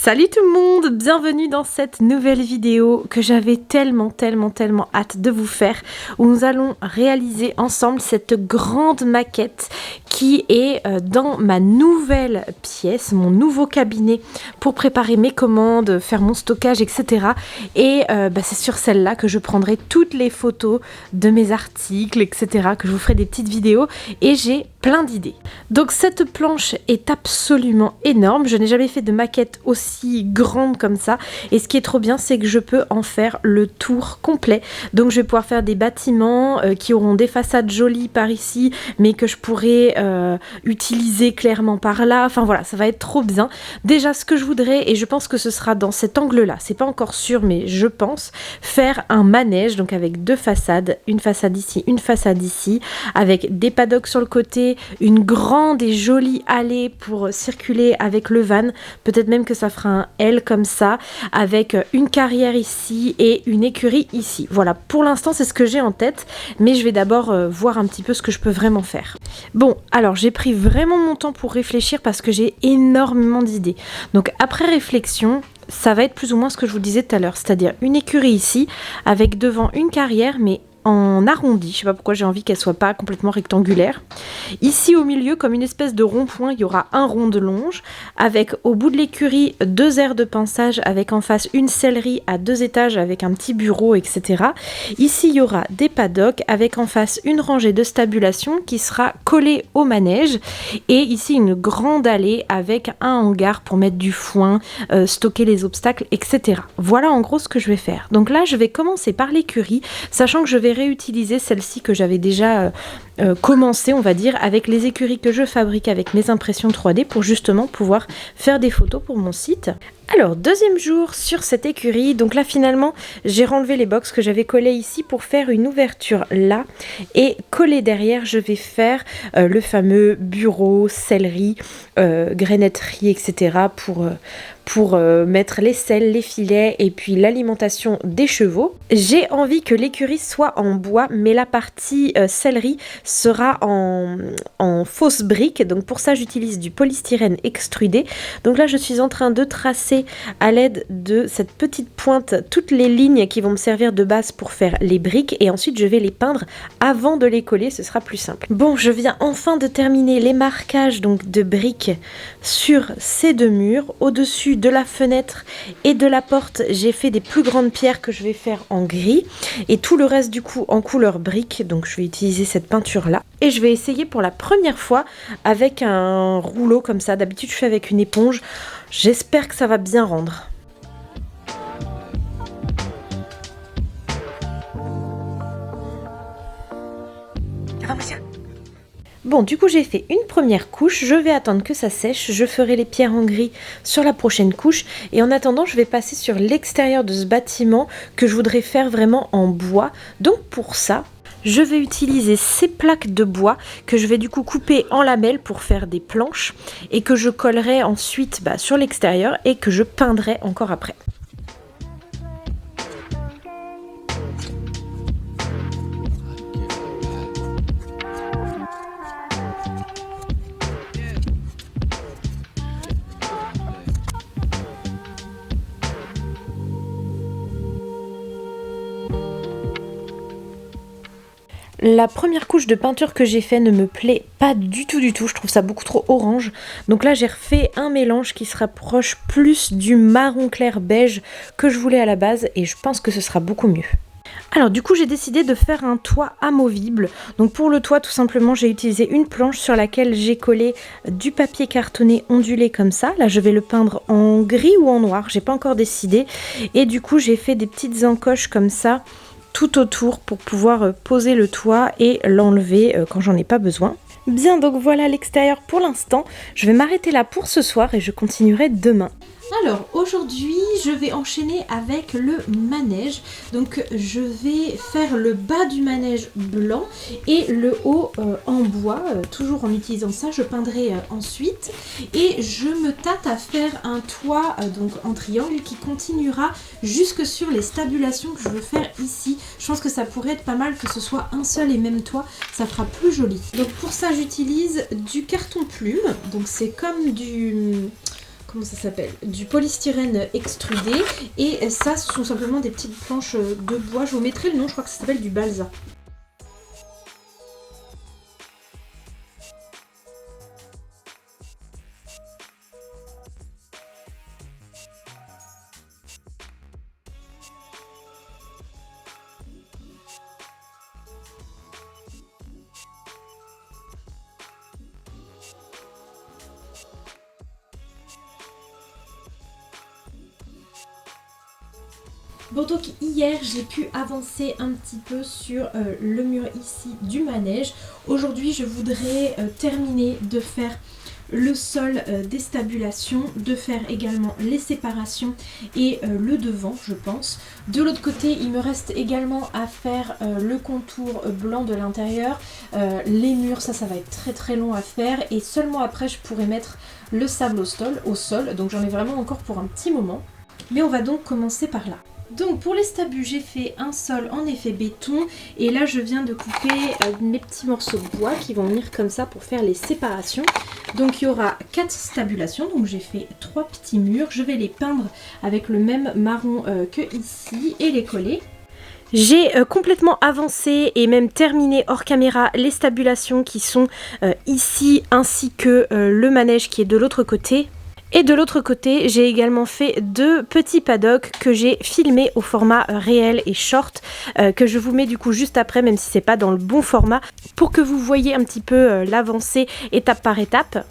Salut tout le monde, bienvenue dans cette nouvelle vidéo que j'avais tellement hâte de vous faire, où nous allons réaliser ensemble cette grande maquette qui est dans ma nouvelle pièce, mon nouveau cabinet pour préparer mes commandes, faire mon stockage, etc. Et c'est sur celle-là que je prendrai toutes les photos de mes articles, etc. que je vous ferai des petites vidéos et j'ai plein d'idées. Donc cette planche est absolument énorme, je n'ai jamais fait de maquette aussi grande comme ça et ce qui est trop bien c'est que je peux en faire le tour complet. Donc je vais pouvoir faire des bâtiments qui auront des façades jolies par ici mais que je pourrais utiliser clairement par là. Enfin voilà, ça va être trop bien. Déjà ce que je voudrais, et je pense que ce sera dans cet angle là, c'est pas encore sûr mais je pense faire un manège, donc avec deux façades, une façade ici, une façade ici, avec des paddocks sur le côté, une grande et jolie allée pour circuler avec le van, peut-être même que ça fera un L comme ça, avec une carrière ici et une écurie ici. Voilà, pour l'instant c'est ce que j'ai en tête, mais je vais d'abord voir un petit peu ce que je peux vraiment faire. Bon, alors j'ai pris vraiment mon temps pour réfléchir parce que j'ai énormément d'idées. Donc après réflexion, ça va être plus ou moins ce que je vous disais tout à l'heure, c'est-à-dire une écurie ici, avec devant une carrière, mais en arrondi, je sais pas pourquoi j'ai envie qu'elle soit pas complètement rectangulaire. Ici au milieu, comme une espèce de rond-point, il y aura un rond de longe, avec au bout de l'écurie deux aires de pinçage, avec en face une sellerie à 2 étages avec un petit bureau, etc. Ici il y aura des paddocks, avec en face une rangée de stabulation qui sera collée au manège, et ici une grande allée avec un hangar pour mettre du foin, stocker les obstacles, etc. Voilà en gros ce que je vais faire. Donc là je vais commencer par l'écurie, sachant que je vais réutiliser celle-ci que j'avais déjà commencé, on va dire, avec les écuries que je fabrique avec mes impressions 3D pour justement pouvoir faire des photos pour mon site. Alors, deuxième jour sur cette écurie, donc là finalement j'ai renlevé les box que j'avais collées ici pour faire une ouverture là, et collé derrière je vais faire le fameux bureau, sellerie, grenetterie, etc. pour mettre les selles, les filets et puis l'alimentation des chevaux. J'ai envie que l'écurie soit en bois, mais la partie sellerie sera en fausse brique, donc pour ça j'utilise du polystyrène extrudé. Donc là je suis en train de tracer à l'aide de cette petite pointe toutes les lignes qui vont me servir de base pour faire les briques, et ensuite je vais les peindre avant de les coller, ce sera plus simple. Bon, je viens enfin de terminer les marquages donc de briques sur ces deux murs. Au-dessus de la fenêtre et de la porte, j'ai fait des plus grandes pierres que je vais faire en gris, et tout le reste du coup en couleur brique. Donc je vais utiliser cette peinture là, et je vais essayer pour la première fois avec un rouleau comme ça. D'habitude je fais avec une éponge. J'espère que ça va bien rendre. Bon, du coup j'ai fait une première couche, je vais attendre que ça sèche, je ferai les pierres en gris sur la prochaine couche, et en attendant je vais passer sur l'extérieur de ce bâtiment que je voudrais faire vraiment en bois. Donc pour ça, je vais utiliser ces plaques de bois que je vais du coup couper en lamelles pour faire des planches, et que je collerai ensuite sur l'extérieur et que je peindrai encore après. La première couche de peinture que j'ai fait ne me plaît pas du tout, je trouve ça beaucoup trop orange. Donc là j'ai refait un mélange qui se rapproche plus du marron clair beige que je voulais à la base, et je pense que ce sera beaucoup mieux. Alors du coup j'ai décidé de faire un toit amovible. Donc pour le toit tout simplement j'ai utilisé une planche sur laquelle j'ai collé du papier cartonné ondulé comme ça. Là je vais le peindre en gris ou en noir, j'ai pas encore décidé. Et du coup j'ai fait des petites encoches comme ça tout autour pour pouvoir poser le toit et l'enlever quand j'en ai pas besoin. Bien, donc voilà l'extérieur pour l'instant. Je vais m'arrêter là pour ce soir et je continuerai demain. Alors aujourd'hui je vais enchaîner avec le manège. Donc je vais faire le bas du manège blanc et le haut en bois, toujours en utilisant ça. Je peindrai ensuite, et je me tâte à faire un toit donc en triangle qui continuera jusque sur les stabulations que je veux faire ici. Je pense que ça pourrait être pas mal que ce soit un seul et même toit, ça fera plus joli. Donc pour ça j'utilise du carton plume, donc c'est comme du... comment ça s'appelle, du polystyrène extrudé. Et ça, ce sont simplement des petites planches de bois. Je vous mettrai le nom, je crois que ça s'appelle du balsa. Bon, donc hier j'ai pu avancer un petit peu sur le mur ici du manège. Aujourd'hui je voudrais terminer de faire le sol des stabulations, de faire également les séparations et le devant je pense. De l'autre côté il me reste également à faire le contour blanc de l'intérieur, les murs ça va être très très long à faire et seulement après je pourrai mettre le sable au sol, donc j'en ai vraiment encore pour un petit moment. Mais on va donc commencer par là. Donc pour les stabus, j'ai fait un sol en effet béton et là je viens de couper mes petits morceaux de bois qui vont venir comme ça pour faire les séparations. Donc il y aura 4 stabulations, donc j'ai fait 3 petits murs, je vais les peindre avec le même marron que ici et les coller. J'ai complètement avancé et même terminé hors caméra les stabulations qui sont ici ainsi que le manège qui est de l'autre côté. Et de l'autre côté, j'ai également fait 2 petits paddocks que j'ai filmés au format réel et short, que je vous mets du coup juste après, même si c'est pas dans le bon format, pour que vous voyez un petit peu l'avancée étape par étape.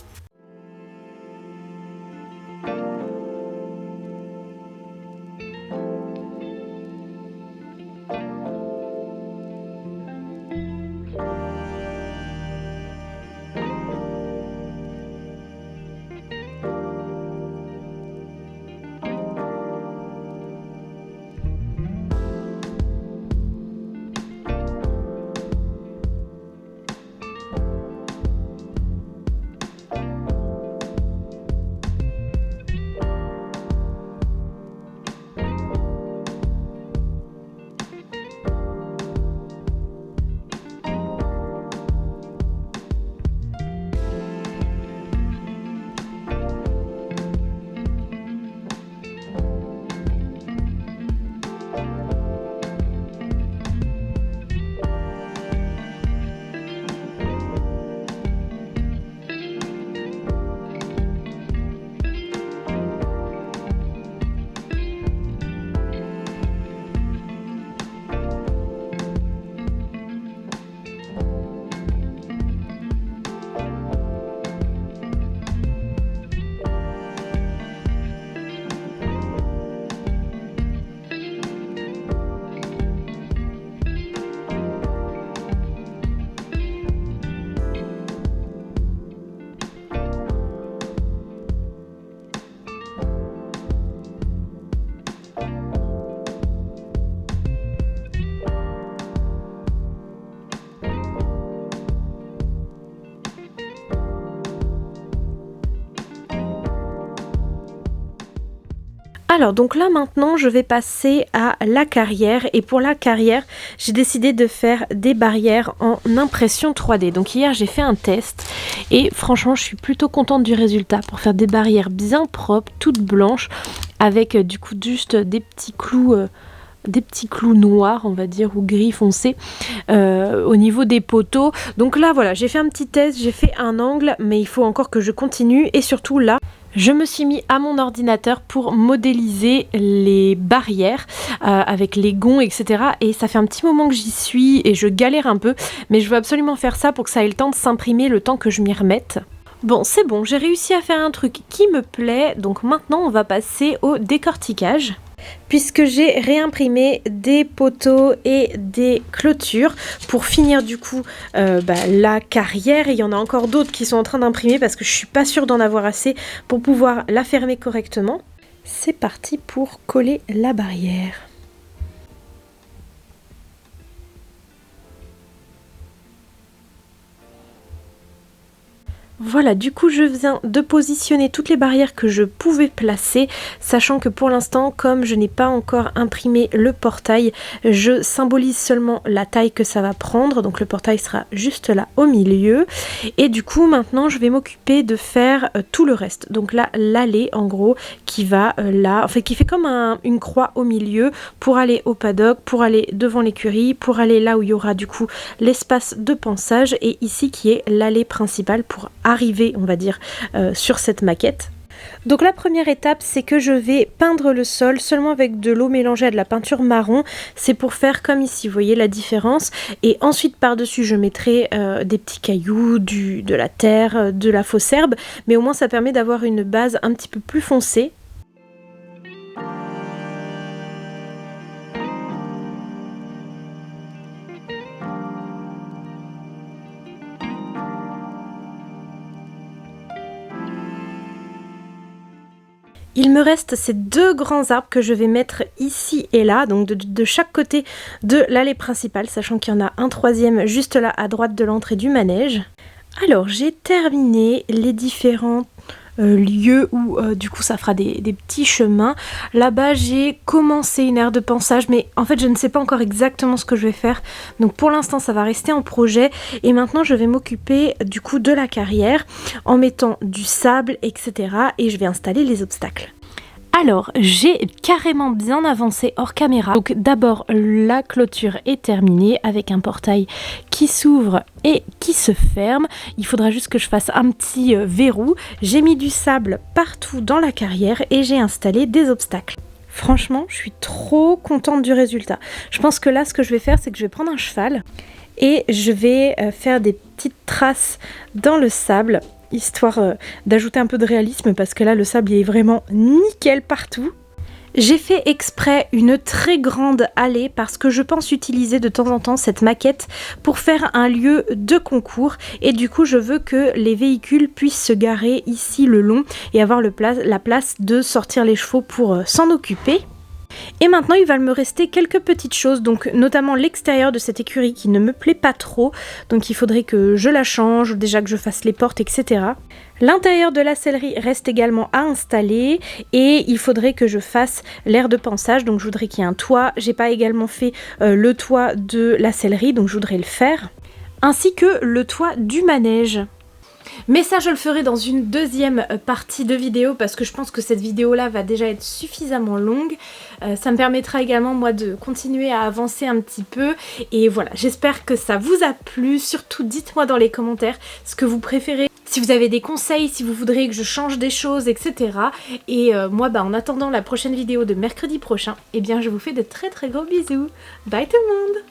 Alors donc là maintenant je vais passer à la carrière et pour la carrière j'ai décidé de faire des barrières en impression 3D. Donc hier j'ai fait un test et franchement je suis plutôt contente du résultat pour faire des barrières bien propres, toutes blanches avec du coup juste des petits clous noirs on va dire ou gris foncé au niveau des poteaux. Donc là voilà j'ai fait un petit test, j'ai fait un angle mais il faut encore que je continue et surtout là je me suis mis à mon ordinateur pour modéliser les barrières avec les gonds etc. Et ça fait un petit moment que j'y suis et je galère un peu mais je veux absolument faire ça pour que ça ait le temps de s'imprimer, le temps que je m'y remette. Bon c'est bon, j'ai réussi à faire un truc qui me plaît, donc maintenant on va passer au décortiquage. Puisque j'ai réimprimé des poteaux et des clôtures pour finir du coup la carrière. Et il y en a encore d'autres qui sont en train d'imprimer parce que je suis pas sûre d'en avoir assez pour pouvoir la fermer correctement. C'est parti pour coller la barrière. Voilà, du coup je viens de positionner toutes les barrières que je pouvais placer, sachant que pour l'instant, comme je n'ai pas encore imprimé le portail, je symbolise seulement la taille que ça va prendre, donc le portail sera juste là au milieu. Et du coup maintenant je vais m'occuper de faire tout le reste. Donc là, l'allée en gros qui va là, en fait qui fait comme une croix au milieu pour aller au paddock, pour aller devant l'écurie, pour aller là où il y aura du coup l'espace de pansage, et ici qui est l'allée principale pour arriver, on va dire, sur cette maquette. Donc la première étape, c'est que je vais peindre le sol seulement avec de l'eau mélangée à de la peinture marron. C'est pour faire comme ici, vous voyez la différence. Et ensuite par-dessus, je mettrai des petits cailloux, de la terre, de la fausse herbe. Mais au moins ça permet d'avoir une base un petit peu plus foncée. Il me reste ces deux grands arbres que je vais mettre ici et là, donc de chaque côté de l'allée principale, sachant qu'il y en a un troisième juste là à droite de l'entrée du manège. Alors j'ai terminé les différents lieux où du coup ça fera des petits chemins. Là-bas j'ai commencé une aire de pansage, mais en fait je ne sais pas encore exactement ce que je vais faire, donc pour l'instant ça va rester en projet. Et maintenant je vais m'occuper du coup de la carrière en mettant du sable, etc. et je vais installer les obstacles. Alors, j'ai carrément bien avancé hors caméra. Donc d'abord, la clôture est terminée avec un portail qui s'ouvre et qui se ferme. Il faudra juste que je fasse un petit verrou. J'ai mis du sable partout dans la carrière et j'ai installé des obstacles. Franchement, je suis trop contente du résultat. Je pense que là, ce que je vais faire, c'est que je vais prendre un cheval et je vais faire des petites traces dans le sable, histoire d'ajouter un peu de réalisme, parce que là le sable il est vraiment nickel partout. J'ai fait exprès une très grande allée parce que je pense utiliser de temps en temps cette maquette pour faire un lieu de concours, et du coup je veux que les véhicules puissent se garer ici le long et avoir la place de sortir les chevaux pour s'en occuper. Et maintenant il va me rester quelques petites choses, donc notamment l'extérieur de cette écurie qui ne me plaît pas trop, donc il faudrait que je la change, déjà que je fasse les portes, etc. L'intérieur de la sellerie reste également à installer et il faudrait que je fasse l'aire de pansage, donc je voudrais qu'il y ait un toit. J'ai pas également fait le toit de la sellerie, donc je voudrais le faire, ainsi que le toit du manège. Mais ça je le ferai dans une deuxième partie de vidéo, parce que je pense que cette vidéo là va déjà être suffisamment longue. Ça me permettra également moi de continuer à avancer un petit peu. Et voilà, j'espère que ça vous a plu. Surtout dites-moi dans les commentaires ce que vous préférez, si vous avez des conseils, si vous voudriez que je change des choses, etc. Et moi en attendant la prochaine vidéo de mercredi prochain, eh bien je vous fais de très très gros bisous. Bye tout le monde!